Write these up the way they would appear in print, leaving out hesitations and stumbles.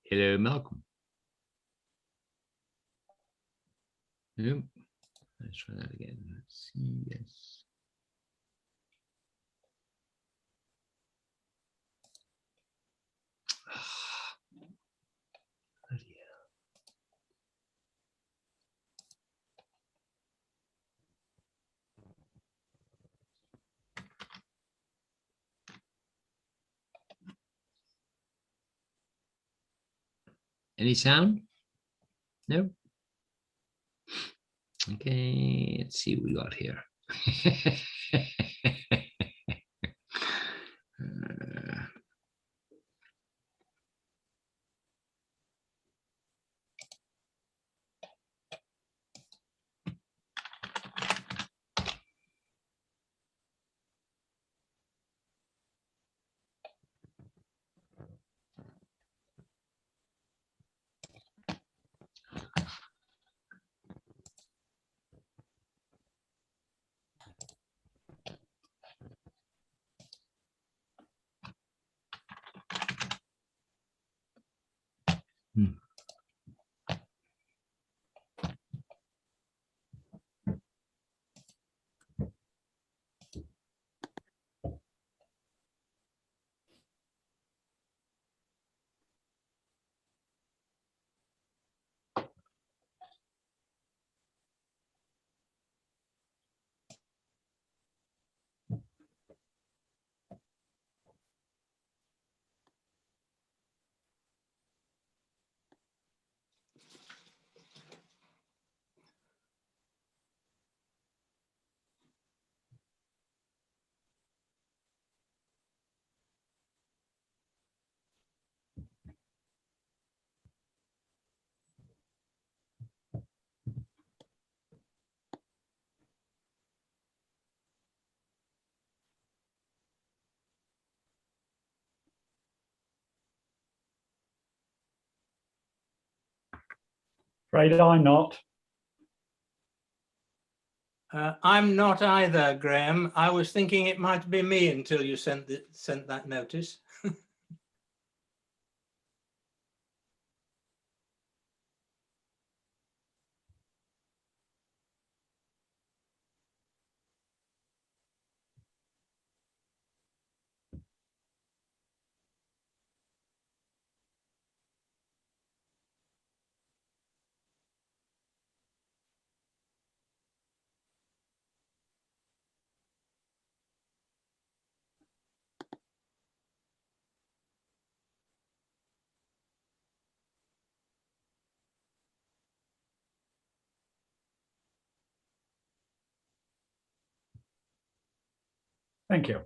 Hello, Malcolm. Nope. Let's try that again. Let's see. Yes. Bloody hell. Any sound? No. Okay, let's see what we got here. Afraid I'm not. I'm not either, Graham. I was thinking it might be me until you sent that notice. Thank you.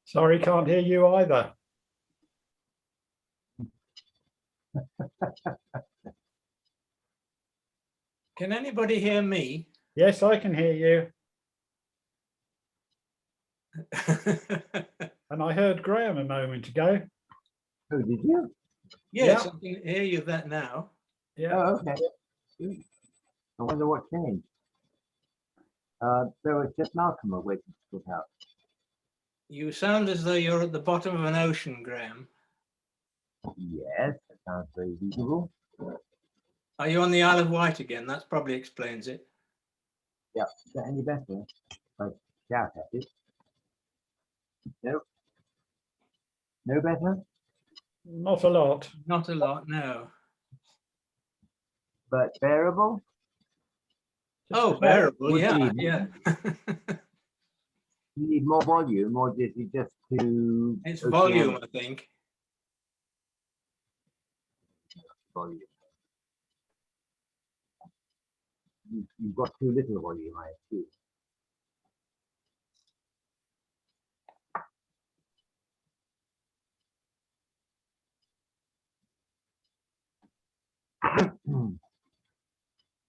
Sorry, can't hear you either. Can anybody hear me? Yes, I can hear you. And I heard Graham a moment ago. Oh, did you? Yes, Yeah. I can hear you that now. Yeah. Oh, okay. I wonder what changed. There was just Malcolm waiting to put out. You sound as though you're at the bottom of an ocean, Graham. Yes, that sounds very reasonable. Are you on the Isle of Wight again? That probably explains it. Yeah, is that any better? I shout at it. No. No better? Not a lot. Not a lot, no. But bearable? Just Oh, about. bearable, Would yeah, you- yeah. You need more volume, or is it just to... It's okay, volume, I think. volume. You've got too little volume, I assume.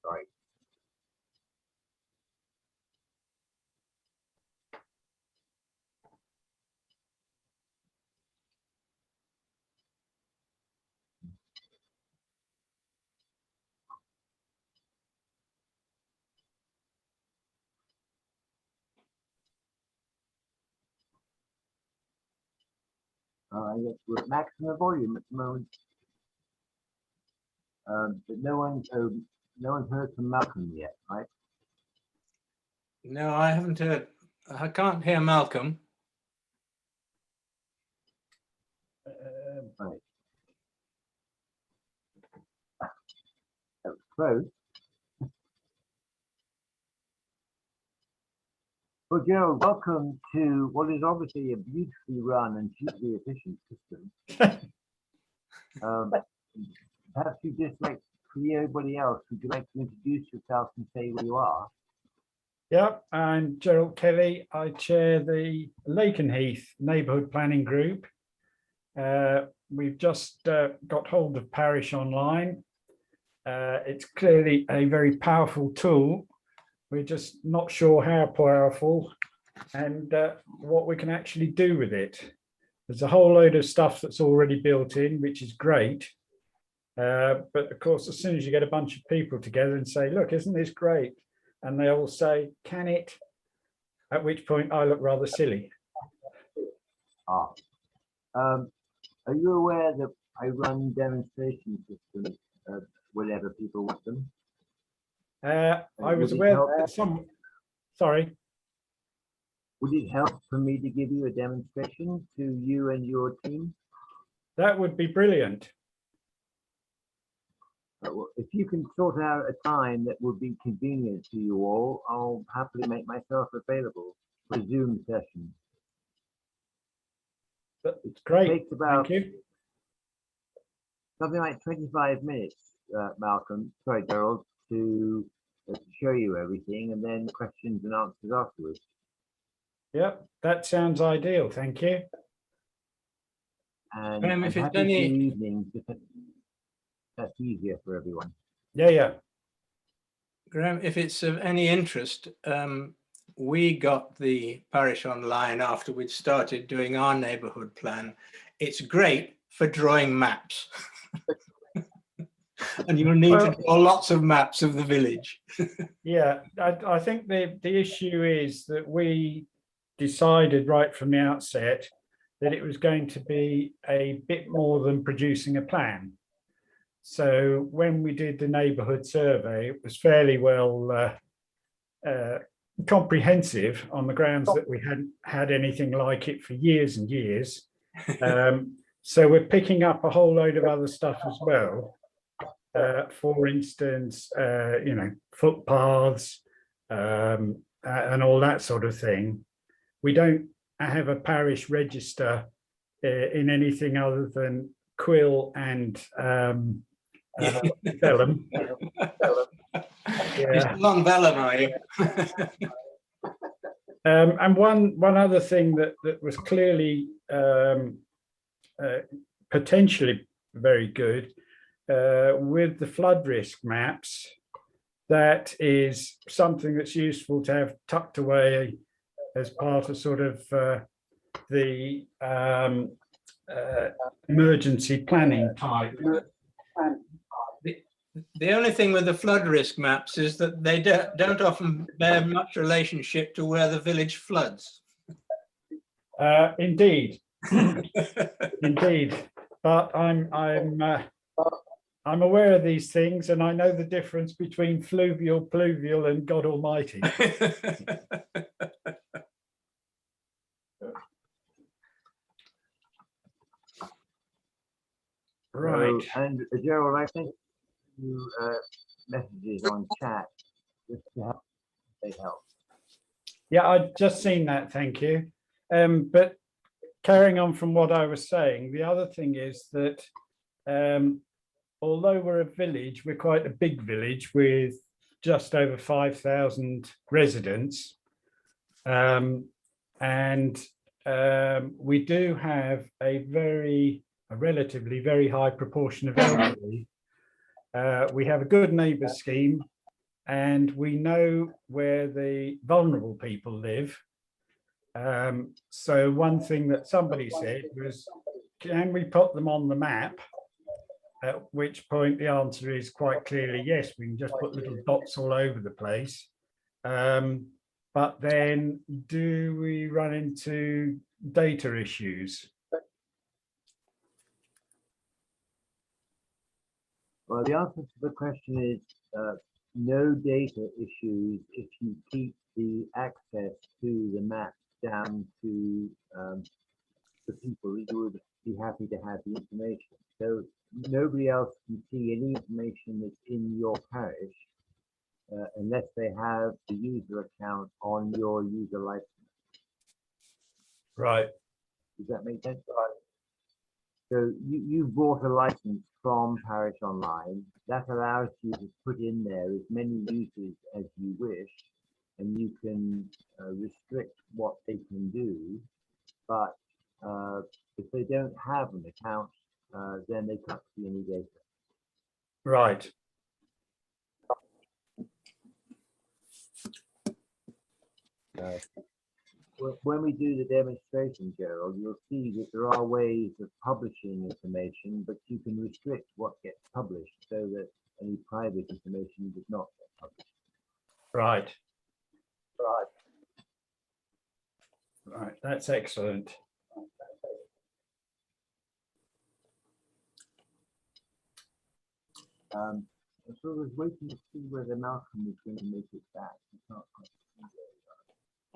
Sorry. Yes, we're at maximum volume at the moment. But no one's heard from Malcolm yet, right? No, I haven't heard. I can't hear Malcolm. Right. That was close. Well, Gerald, welcome to what is obviously a beautifully run and hugely efficient system. Perhaps you just like for everybody else, would you like to introduce yourself and say where you are? Yep, I'm Gerald Kelly. I chair the Lakenheath Neighbourhood Planning Group. We've just got hold of Parish Online. It's clearly a very powerful tool. We're just not sure how powerful and what we can actually do with it. There's a whole load of stuff that's already built in, which is great. But of course, as soon as you get a bunch of people together and say, look, isn't this great? And they all say, can it? At which point I look rather silly. Are you aware that I run demonstration systems whenever people want them? I was aware that sorry. Would it help for me to give you a demonstration to you and your team? That would be brilliant. Well, if you can sort out a time that would be convenient to you all, I'll happily make myself available for a Zoom session. That's great. It takes about Thank you. something like 25 minutes, Malcolm, sorry, Gerald, to show you everything and then questions and answers afterwards. Yep, that sounds ideal. Thank you. And Graham, I'm if it's happy to any- do evenings if that's easier for everyone. Yeah. Graham, if it's of any interest, we got the parish online after we'd started doing our neighbourhood plan. It's great for drawing maps. And you'll need to draw lots of maps of the village. Yeah, I think the issue is that we decided right from the outset that it was going to be a bit more than producing a plan. So when we did the neighbourhood survey, it was fairly well comprehensive on the grounds that we hadn't had anything like it for years and years. So we're picking up a whole load of other stuff as well. For instance, footpaths and all that sort of thing. We don't have a parish register in anything other than Quill and Vellum. You're still on Vellum, are you? And one other thing that was clearly potentially very good with the flood risk maps, that is something that's useful to have tucked away as part of sort of the emergency planning type. The only thing with the flood risk maps is that they don't often bear much relationship to where the village floods. Indeed, indeed. But I'm aware of these things, and I know the difference between fluvial, pluvial, and God Almighty. Right. So, and Gerald, I think you messages on chat just to help. They help. Yeah, I've just seen that. Thank you. But carrying on from what I was saying, the other thing is that although we're a village, we're quite a big village with just over 5,000 residents. We do have a relatively very high proportion of elderly. We have a good neighbour scheme, and we know where the vulnerable people live. So one thing that somebody said was, can we put them on the map? At which point the answer is quite clearly yes, we can just put little dots all over the place. But then do we run into data issues? Well, the answer to the question is no data issues if you keep the access to the map down to the people who would be happy to have the information. So nobody else can see any information that's in your parish unless they have the user account on your user license. Right. Does that make sense? Right. So you bought a license from Parish Online. That allows you to put in there as many users as you wish, and you can restrict what they can do. But if they don't have an account, then they can't see any data. Right. When we do the demonstration, Gerald, you'll see that there are ways of publishing information, but you can restrict what gets published so that any private information does not get published. Right. Right. That's excellent. So I was waiting to see whether Malcolm was going to make it back.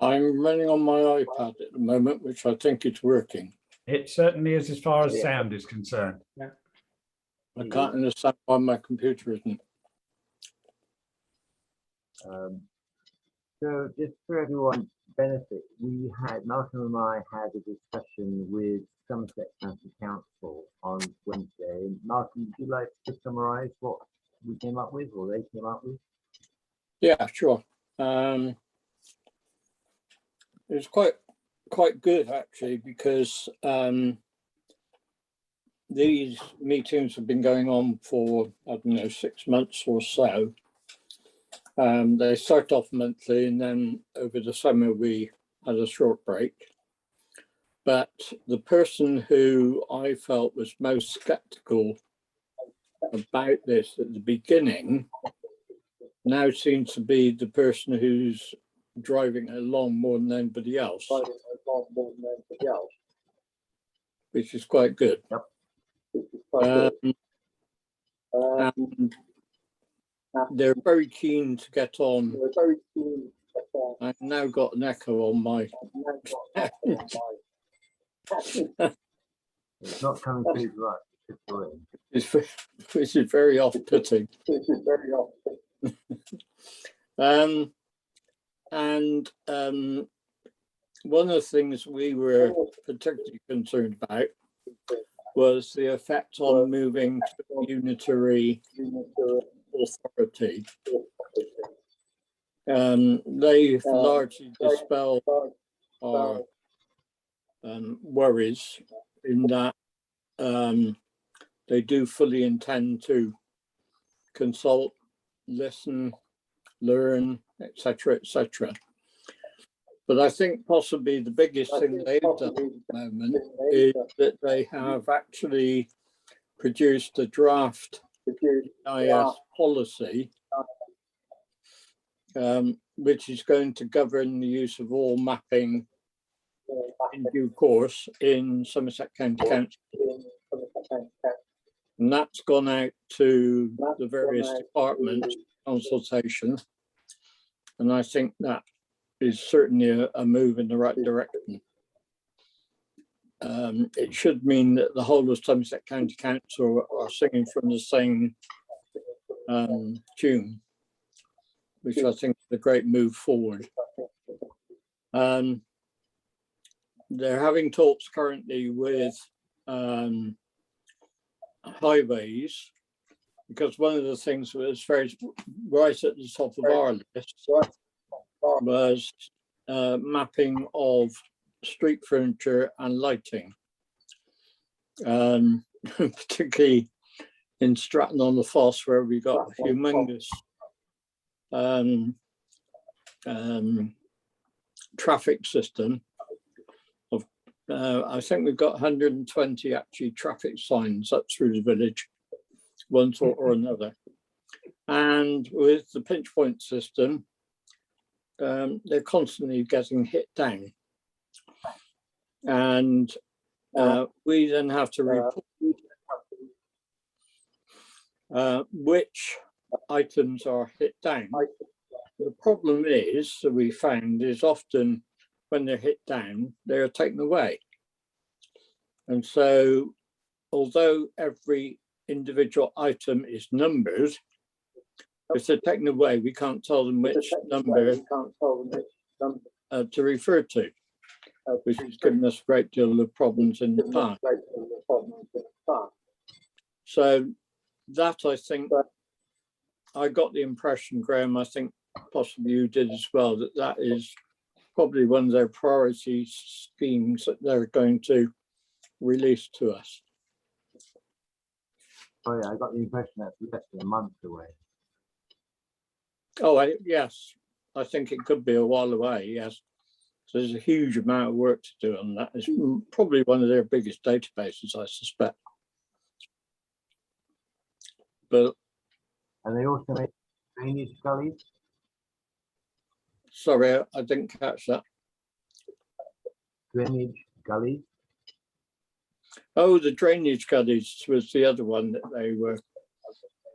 I'm running on my iPad at the moment, which I think is working. It certainly is as far as sound is concerned. Yeah. I can't understand why my computer isn't. So just for everyone's benefit, Malcolm and I had a discussion with Somerset County Council on Wednesday. And Malcolm, would you like to summarise what we came up with, or they came up with? Yeah, sure. It's quite good actually, because these meetings have been going on for, I don't know, 6 months or so. They start off monthly, and then over the summer we had a short break. But the person who I felt was most skeptical about this at the beginning now seems to be the person who's driving it along more than anybody else, which is quite good. And they're very keen to get on. I've now got an echo on my. It's not coming through to us. Which is very off-putting. One of the things we were particularly concerned about was the effect on moving to unitary authority. They've largely dispelled our worries in that they do fully intend to consult, listen, learn, etc., etc. But I think possibly the biggest thing they've done at the moment is that they have actually produced a draft GIS policy, which is going to govern the use of all mapping in due course in Somerset County Council. And that's gone out to the various departments consultation. And I think that is certainly a move in the right direction. It should mean that the whole of Somerset County Council are singing from the same tune, which I think is a great move forward. They're having talks currently with highways because one of the things that was very right at the top of our list was mapping of street furniture and lighting, particularly in Stratton-on-the-Foss, where we got a humongous traffic system of, I think we've got 120 actually traffic signs up through the village, one sort or another. And with the pinch point system, they're constantly getting hit down. And we then have to report which items are hit down. The problem is, that we found, is often when they're hit down, they're taken away. And so, although every individual item is numbered, if they're taken away, we can't tell them which number to refer to, which has given us a great deal of problems in the past. So that, I think, I got the impression, Graham, I think possibly you did as well, that that is probably one of their priority schemes that they're going to release to us. Oh yeah, I got the impression that's less than a month away. Oh, yes, I think it could be a while away, yes. So there's a huge amount of work to do on that. It's probably one of their biggest databases, I suspect. But And they also make drainage gullies. sorry, I didn't catch that. Drainage gullies. Oh, the drainage gullies was the other one that they were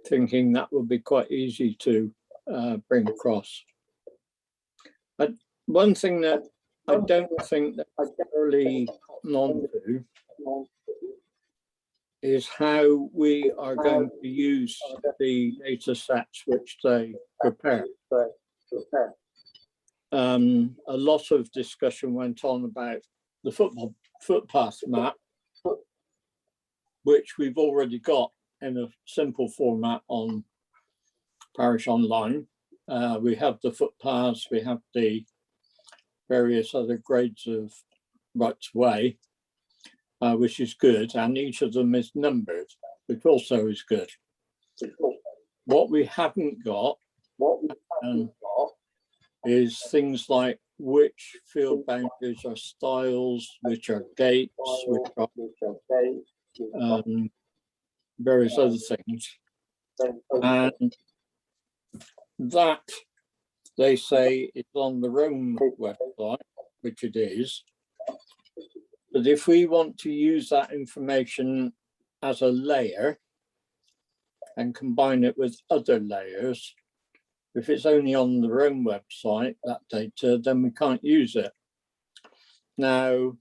thinking that would be quite easy to bring across. But one thing that I don't think that I thoroughly on to is how we are going to use the data sets which they prepare. A lot of discussion went on about the footpath map, which we've already got in a simple format on Parish Online. We have the footpaths, we have the various other grades of rights of way, which is good, and each of them is numbered, which also is good. What we haven't got is things like which field boundaries are stiles, which are gates, which are various other things. And that, they say, is on the Rome website, which it is. But if we want to use that information as a layer and combine it with other layers, if it's only on the Rome website, that data, then we can't use it. Now,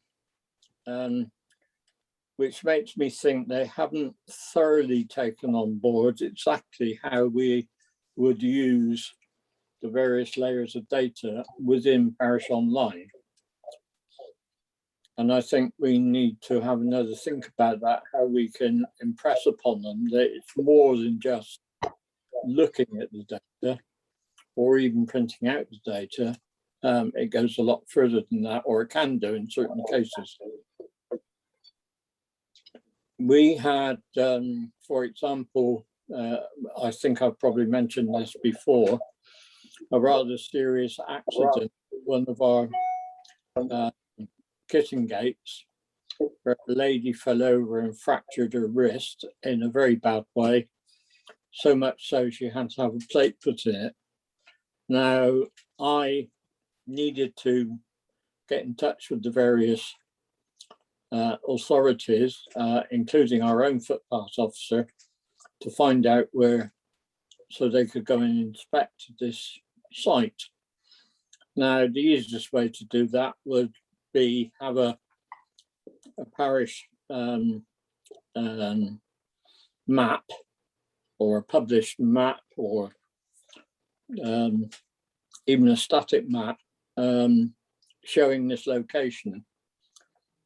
which makes me think they haven't thoroughly taken on board exactly how we would use the various layers of data within Parish Online. And I think we need to have another think about that, how we can impress upon them that it's more than just looking at the data or even printing out the data. It goes a lot further than that, or it can do in certain cases. We had, for example, I think I've probably mentioned this before, a rather serious accident, one of our kitchen gates, where a lady fell over and fractured her wrist in a very bad way, so much so she had to have a plate put in it. Now, I needed to get in touch with the various authorities, including our own footpath officer, to find out where, so they could go and inspect this site. Now, the easiest way to do that would be have a parish map, or a published map, or even a static map showing this location.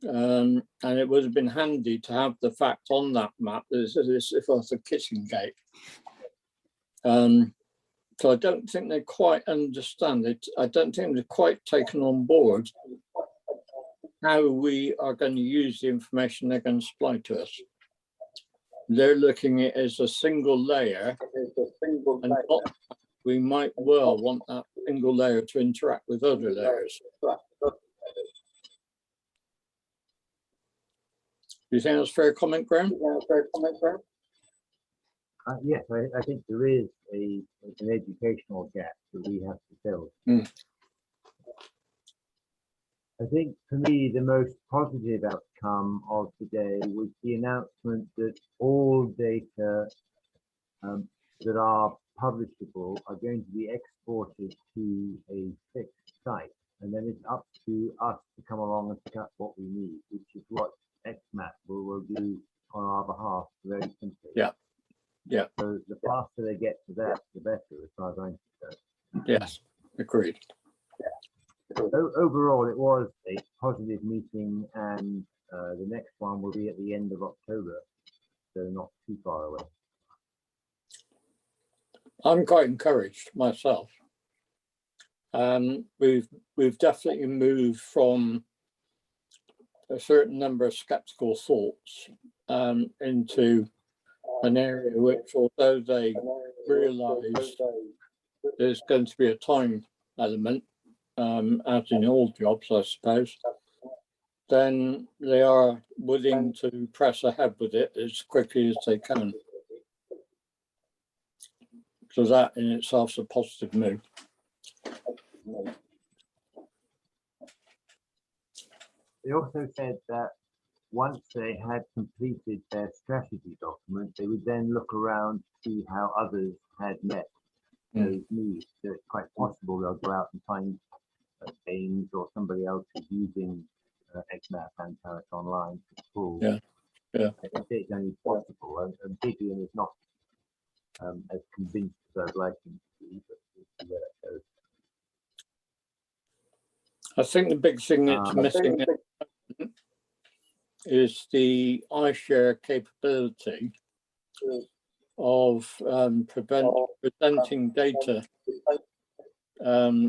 And it would have been handy to have the fact on that map that this if it's a kitchen gate. So I don't think they quite understand it. I don't think they've quite taken on board how we are going to use the information they're going to supply to us. They're looking at it as a single layer, and we might well want that single layer to interact with other layers. Do you think that's a fair comment, Graham? Yes, I think there is an educational gap that we have to fill. I think for me, the most positive outcome of today was the announcement that all data that are publishable are going to be exported to a fixed site. And then it's up to us to come along and pick up what we need, which is what XMAP will do on our behalf very simply. Yeah. Yeah. So the faster they get to that, the better, as far as I'm concerned. Yes, agreed. Overall, it was a positive meeting, and the next one will be at the end of October, so not too far away. I'm quite encouraged myself. We've definitely moved from a certain number of skeptical thoughts into an area which, although they realise there's going to be a time element, as in all jobs, I suppose, then they are willing to press ahead with it as quickly as they can. So that in itself is a positive move. They also said that once they had completed their strategy document, they would then look around to see how others had met those needs. So it's quite possible they'll go out and find James or somebody else who's using XMAP and Banter online to pull. Yeah. Yeah. I say it's only possible, and Gideon is not as convinced as I'd like him to be, but we'll see where that goes. I think the big thing that's missing is the iShare capability of presenting data,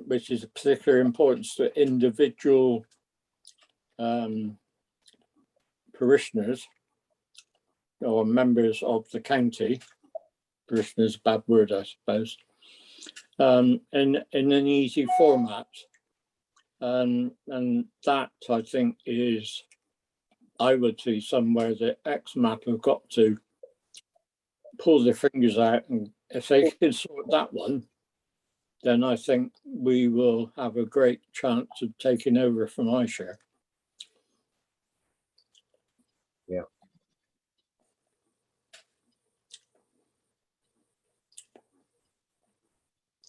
which is of particular importance to individual parishioners or members of the county. Parishioners, bad word, I suppose. In an easy format, and that I think is, I would see somewhere that XMAP have got to pull their fingers out, and if they can sort that one, then I think we will have a great chance of taking over from iShare. Yeah.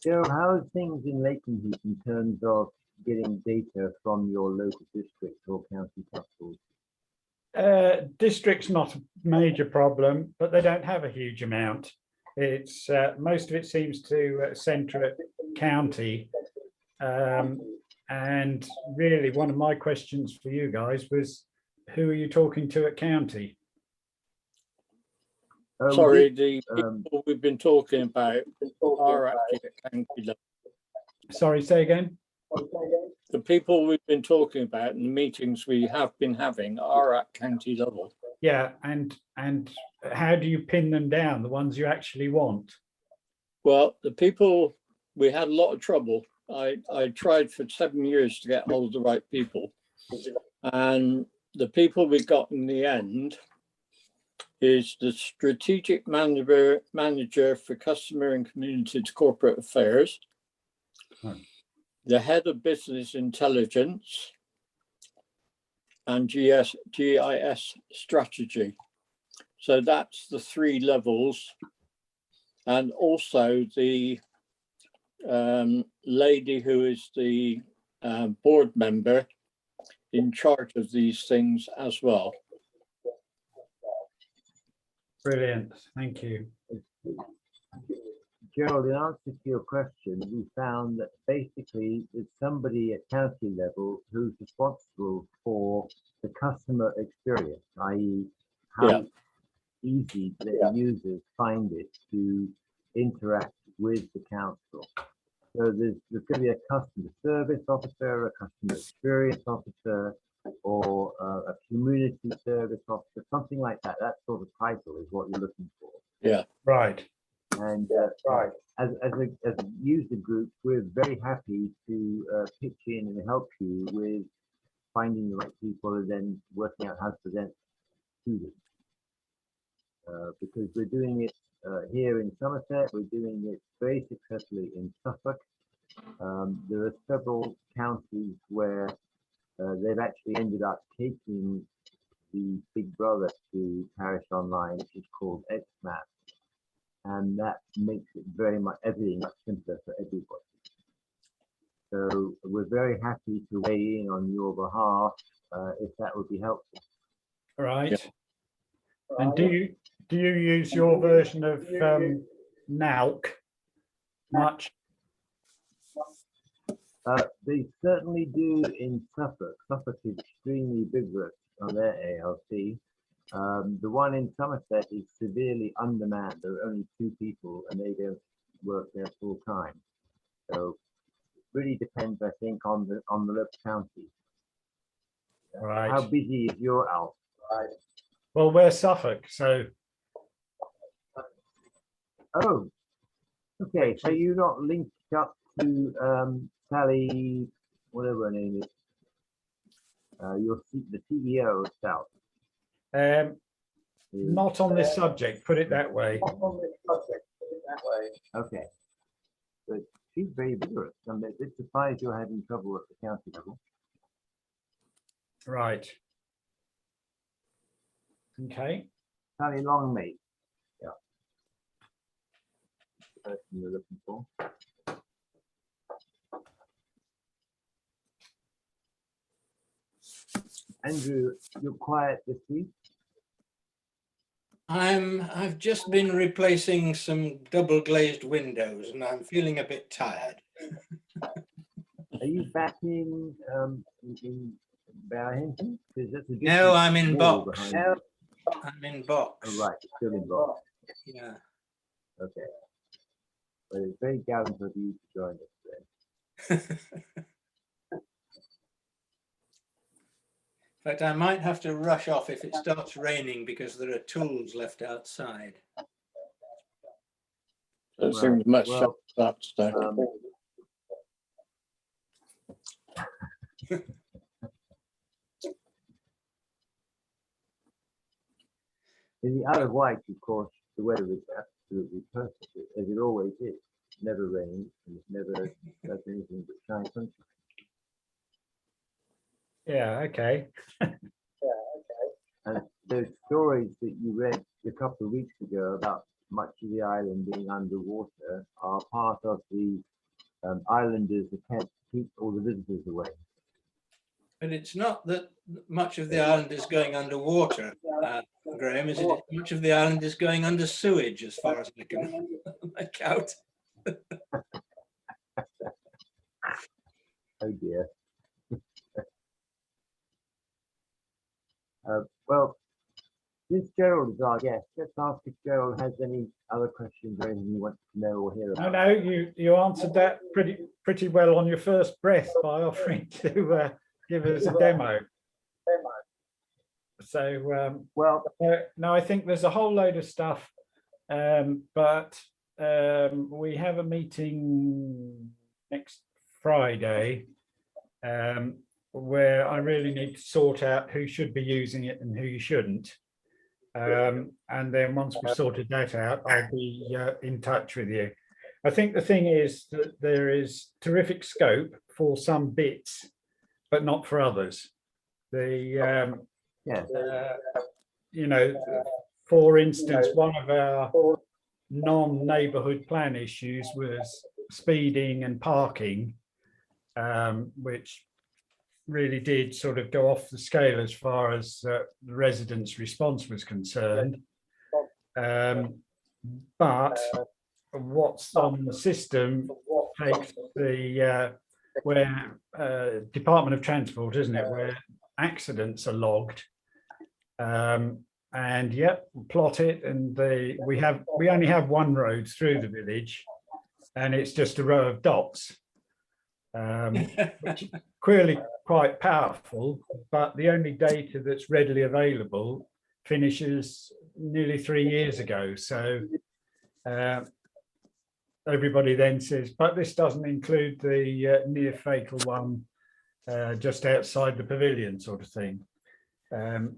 So how are things in Lakenheath in terms of getting data from your local district or county councils? District's not a major problem, but they don't have a huge amount. It's most of it seems to centre at county. And really, one of my questions for you guys was, who are you talking to at county? Sorry, the people we've been talking about are actually at county level. Sorry, say again. The people we've been talking about and the meetings we have been having are at county level. Yeah, and how do you pin them down, the ones you actually want? Well, the people, we had a lot of trouble. I tried for 7 years to get hold of the right people. And the people we got in the end is the strategic manager for customer and community to corporate affairs, the head of business intelligence, and GIS strategy. So that's the 3 levels. And also the lady who is the board member in charge of these things as well. Brilliant, thank you. Gerald, in answer to your question, we found that basically there's somebody at county level who's responsible for the customer experience, i.e. how easy the users find it to interact with the council. So there's going to be a customer service officer, a customer experience officer, or a community service officer, something like that. That sort of title is what you're looking for. Yeah. Right. And as a user group, we're very happy to pitch in and help you with finding the right people and then working out how to present to them. Because we're doing it here in Somerset, we're doing it very successfully in Suffolk. There are several counties where they've actually ended up taking the big brother to Parish Online, which is called XMAP. And that makes it everything much simpler for everybody. So we're very happy to weigh in on your behalf if that would be helpful. Right. Yeah. And do you use your version of Nalc much? They certainly do in Suffolk. Suffolk is extremely vigorous on their ALC. The one in Somerset is severely undermanned. There are only 2 people and they don't work there full time. So it really depends, I think, on the local county. Right. How busy is your ALC? Right. Well, we're Suffolk, so. Oh, okay. So you're not linked up to Sally, whatever her name is. The CEO of South. Not on this subject, put it that way. Okay. But she's very vigorous. I'm a bit surprised you're having trouble at the county level. Right. Okay. Sally Longmate. Yeah. The person you're looking for. Andrew, you're quiet this week. I've just been replacing some double glazed windows and I'm feeling a bit tired. Are you back in Barrington? No, I'm in Box. I'm in Box. Oh, right, still in Box. Yeah. Okay. But it's very gallant of you to join us today. In fact, I might have to rush off if it starts raining because there are tools left outside. It seems much that today. In the Isle of Wight, of course, the weather is absolutely perfect, as it always is. It never rains and it never does anything but shine sunshine. Yeah, okay. And those stories that you read a couple of weeks ago about much of the island being underwater are part of the islanders' attempt to keep all the visitors away. But it's not that much of the island is going underwater, Graham, is it? Much of the island is going under sewage, as far as I can make out. Oh dear. Well, since Gerald is our guest, let's ask if Gerald has any other questions or anything you want to know or hear about. No, you answered that pretty well on your first breath by offering to give us a demo. So no, I think there's a whole load of stuff, but we have a meeting next Friday where I really need to sort out who should be using it and who you shouldn't. And then once we've sorted that out, I'll be in touch with you. I think the thing is that there is terrific scope for some bits, but not for others. You know, for instance, one of our non-neighbourhood plan issues was speeding and parking, which really did sort of go off the scale as far as the residents' response was concerned. But what's on the system takes the where Department of Transport, isn't it, where accidents are logged, and yep, plot it, and we only have one road through the village, and it's just a row of dots, which is clearly quite powerful, but the only data that's readily available finishes nearly 3 years ago. So everybody then says, but this doesn't include the near fatal one just outside the pavilion, sort of thing.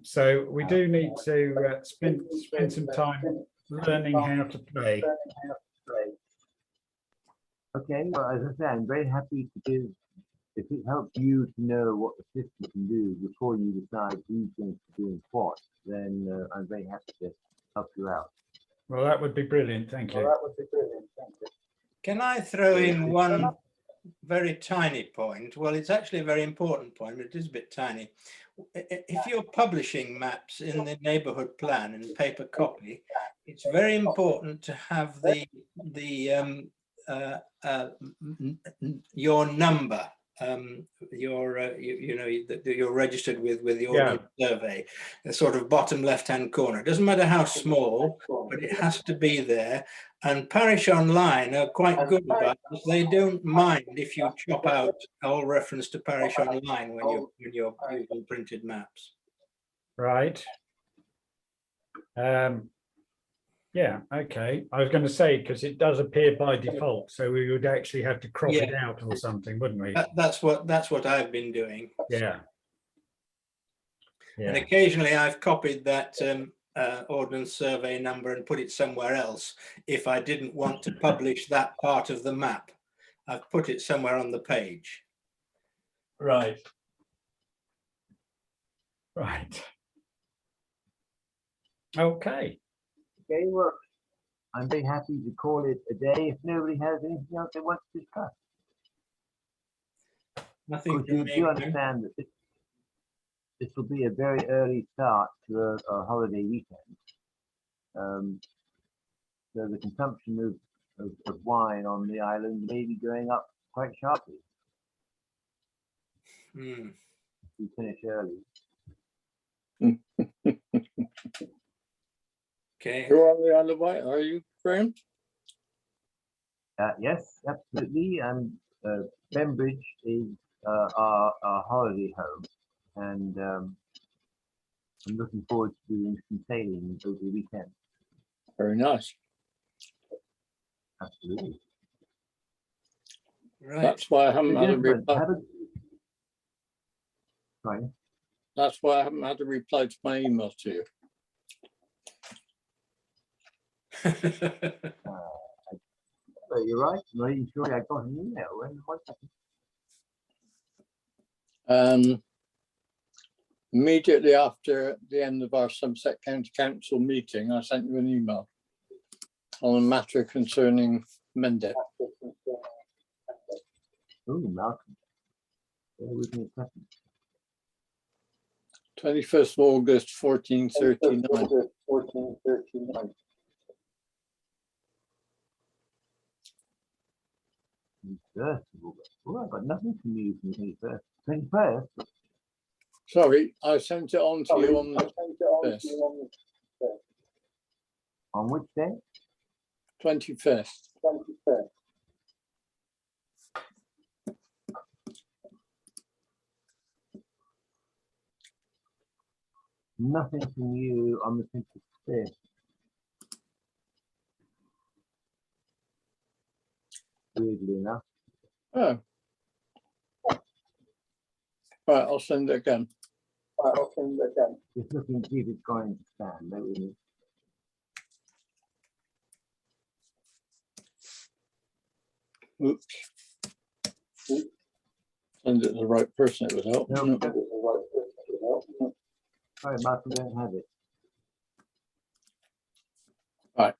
So we do need to spend some time learning how to play. Okay, well, as I say, I'm very happy to give, if it helps you to know what the system can do before you decide who's going to be doing what, then I'm very happy to help you out. Well, that would be brilliant. Thank you. Can I throw in one very tiny point? Well, it's actually a very important point, but it is a bit tiny. If you're publishing maps in the neighbourhood plan in paper copy, it's very important to have your number, you're registered with the Ordnance Survey, the sort of bottom left-hand corner. It doesn't matter how small, but it has to be there. And Parish Online are quite good about this. They don't mind if you chop out all reference to Parish Online when you're using printed maps. Right. Yeah, okay. I was going to say, because it does appear by default, so we would actually have to crop it out or something, wouldn't we? That's what I've been doing. Yeah. And occasionally I've copied that Ordnance Survey number and put it somewhere else if I didn't want to publish that part of the map. I've put it somewhere on the page. Right. Right. Okay. Okay, well, I'm very happy to call it a day if nobody has anything else they want to discuss. Nothing you do understand that this will be a very early start to a holiday weekend. So the consumption of wine on the island may be going up quite sharply. Mm. We finish early. Okay. You're on the Isle of Wight, are you, Graham? Yes, absolutely. And Bembridge is our holiday home, and I'm looking forward to doing some sailing over the weekend. Very nice. Absolutely. Right. That's why I haven't had a reply. Sorry. That's why I haven't had a reply to my email to you. You're right. I'm not even sure I got an email. One second. Immediately after the end of our Somerset County Council meeting, I sent you an email on a matter concerning Mende. Oh, Malcolm. Bear with me a second. 21st of August, 1439. Oh, I've got nothing from you from the 21st. 21st? Sorry, I sent it on to you on the 1st. On which day? 21st. Nothing from you on the 25th. Weirdly enough. Oh. Right, I'll send it again. Just looking to see if it's going to stand. Bear with me. Oops. Send it to the right person, it would help. No. No. Sorry, Martin, don't have it. Right.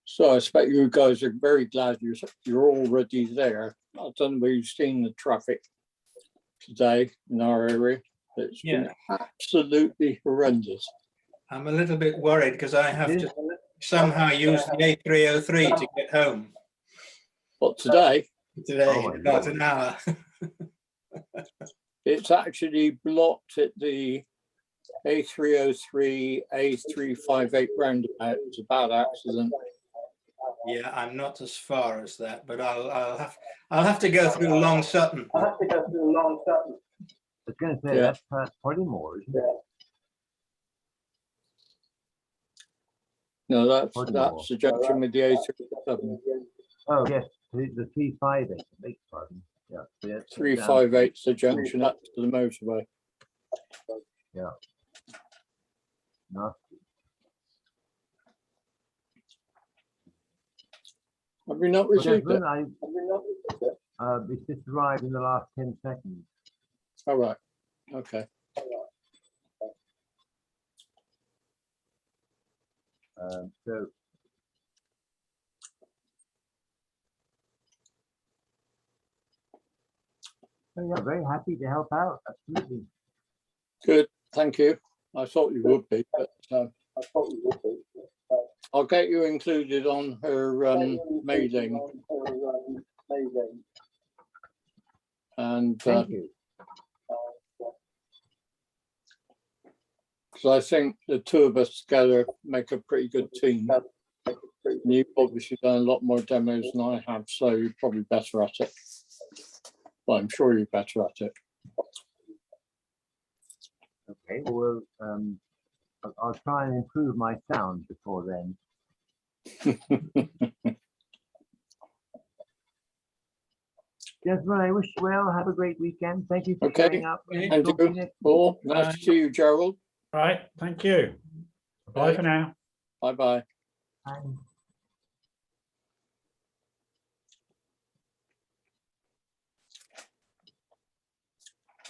So I expect you guys are very glad you're already there. I don't know if you've seen the traffic today in our area. It's been absolutely horrendous. I'm a little bit worried because I have to somehow use the A303 to get home But today, today, Oh my about God. an hour. it's actually blocked at the A303, A358 roundabout. It's a bad accident. Yeah, I'm not as far as that, but I'll have to go through Long Sutton. I was going to say, Yeah. that's past Podimore, isn't it? No, that's Podimore. the junction with the A357. Oh, yes, the 358, beg pardon. Yeah. So that's 358's the junction up to the motorway. nasty. Have we not Well, received it? gentlemen, it's just arrived in the last 10 seconds. All right. Okay. So yeah, very happy to help out. Absolutely. Good. Thank you. I thought you would be, but I'll get you included on her mailing. And Thank you. because I think the two of us together make a pretty good team. And you've obviously done a lot more demos than I have, so you're probably better at it. Well, I'm sure you're better at it. Okay. Well, I'll try and improve my sound before then. Gentlemen, I wish you well. Have a great weekend. Thank you for Okay. showing up. And Talk to you you, next Paul, nice to see you, Gerald. Right, thank you. Bye for now. Bye-bye. time.